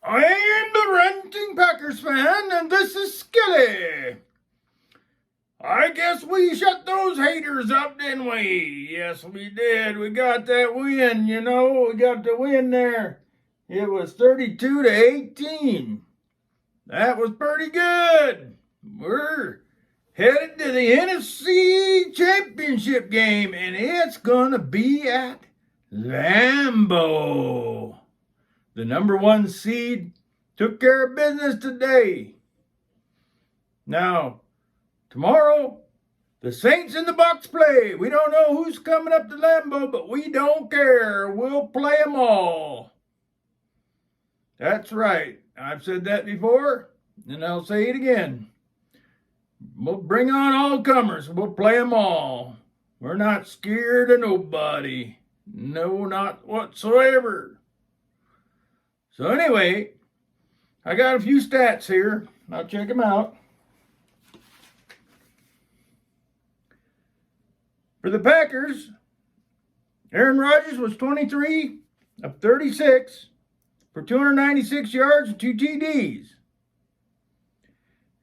I am the Ranting Packers Fan, and this is Skilly. I guess we shut those haters up, didn't we? Yes, we did. We got that win, We got the win there. It was 32-18. That was pretty good. We're headed to the NFC Championship game, and it's going to be at Lambeau. The number 1 seed took care of business today. Now, tomorrow, the Saints and the Bucks play. We don't know who's coming up to Lambeau, but we don't care. We'll play them all. That's right. I've said that before, and I'll say it again. We'll bring on all comers. We'll play them all. We're not scared of nobody. No, not whatsoever. So anyway, I got a few stats here. I'll check them out. For the Packers, Aaron Rodgers was 23 of 36 for 296 yards and 2 TDs.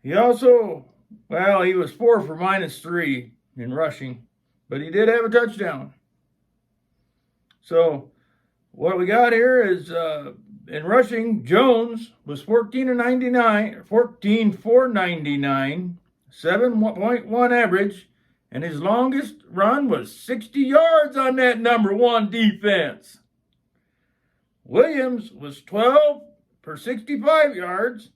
He also, he was 4 for -3 in rushing, but he did have a touchdown. So what we got here is in rushing, Jones was 14 for 99, 7.1 average, and his longest run was 60 yards on that number 1 defense. Williams was 12 for 65 yards.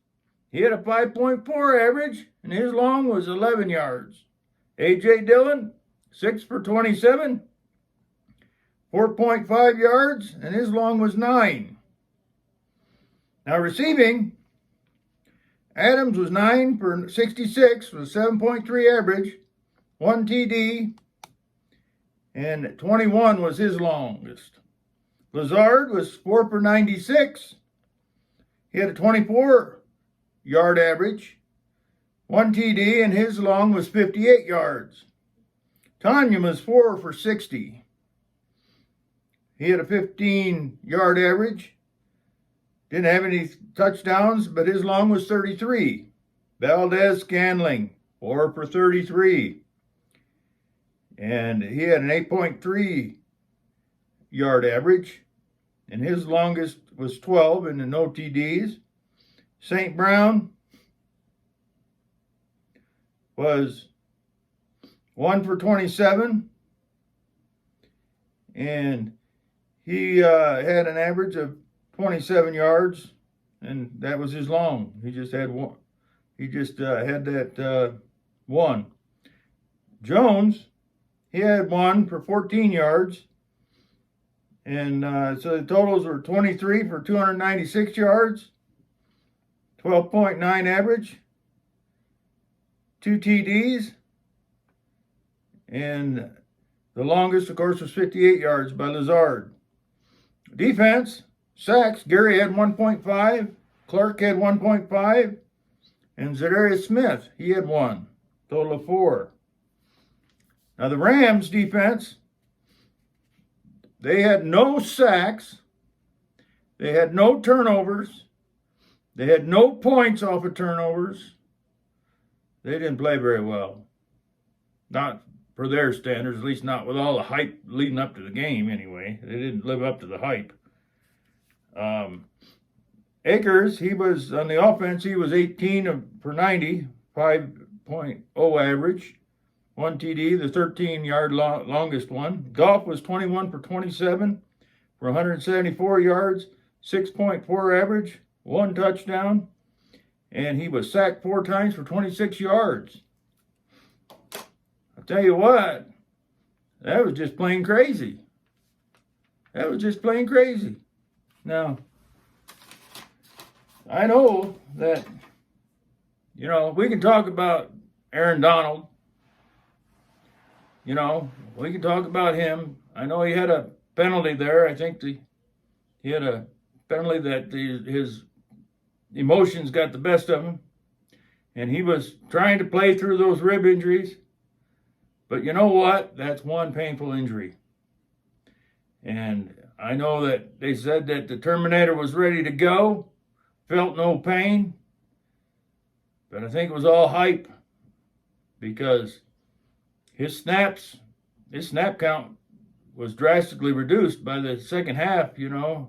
He had a 5.4 average, and his long was 11 yards. A.J. Dillon, 6 for 27, 4.5 yards, and his long was 9. Now receiving, Adams was 9 for 66 with 7.3 average, 1 TD, and 21 was his longest. Lazard was 4 for 96. He had a 24-yard average, 1 TD, and his long was 58 yards. Tanya was 4 for 60. He had a 15-yard average. Didn't have any touchdowns, but his long was 33. Valdez Scantling, 4 for 33. And he had an 8.3-yard average, and his longest was 12 and no TDs. St. Brown was 1 for 27, and he had an average of 27 yards, and that was his long. He just had one. He just had that one. Jones, he had 1 for 14 yards, and so the totals were 23 for 296 yards, 12.9 average, 2 TDs, and the longest, of course, was 58 yards by Lazard. Defense, sacks, Gary had 1.5, Clark had 1.5, and Zadarius Smith, he had 1, total of 4. Now the Rams defense, they had no sacks, they had no turnovers, they had no points off of turnovers. They didn't play very well. Not for their standards, at least not with all the hype leading up to the game anyway. They didn't live up to the hype. Akers, he was on the offense, he was 18 for 90, 5.0 average, 1 TD, the 13-yard longest one. Goff was 21 for 27 for 174 yards, 6.4 average, 1 touchdown, and he was sacked 4 times for 26 yards. I'll tell you what, that was just plain crazy. That was just plain crazy. Now, I know that, we can talk about Aaron Donald. We can talk about him. I know he had a penalty there. I think he had a penalty that his emotions got the best of him. And he was trying to play through those rib injuries. But you know what? That's one painful injury. And I know that they said that the Terminator was ready to go, felt no pain, but I think it was all hype because his snap count was drastically reduced by the second half, and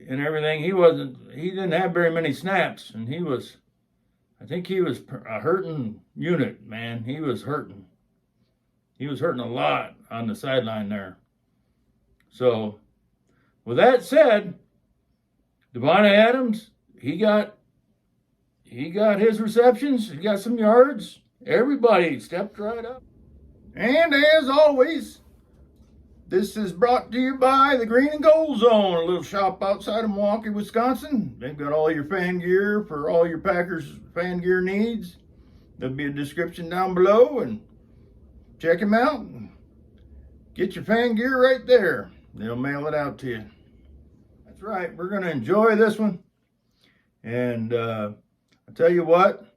everything. He didn't have very many snaps, and I think he was a hurting unit, man. He was hurting a lot on the sideline there. So, with that said, Devontae Adams, he got his receptions, he got some yards. Everybody stepped right up. And as always, this is brought to you by the Green and Gold Zone, a little shop outside of Milwaukee, Wisconsin. They've got all your fan gear for all your Packers fan gear needs. There'll be a description down below, and check them out. Get your fan gear right there. They'll mail it out to you. That's right. We're going to enjoy this one. And I tell you what,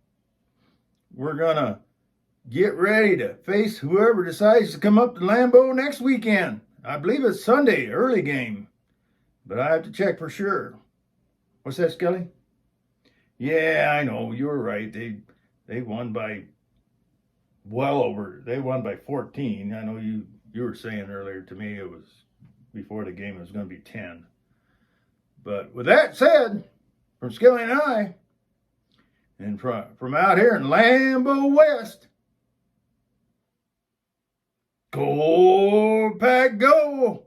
we're going to get ready to face whoever decides to come up to Lambeau next weekend. I believe it's Sunday, early game. But I have to check for sure. What's that, Skelly? Yeah, I know. You're right. They won by they won by 14. I know you were saying earlier to me it was before the game it was going to be 10. But with that said, from Skelly and I, and from out here in Lambeau West, go Pack go!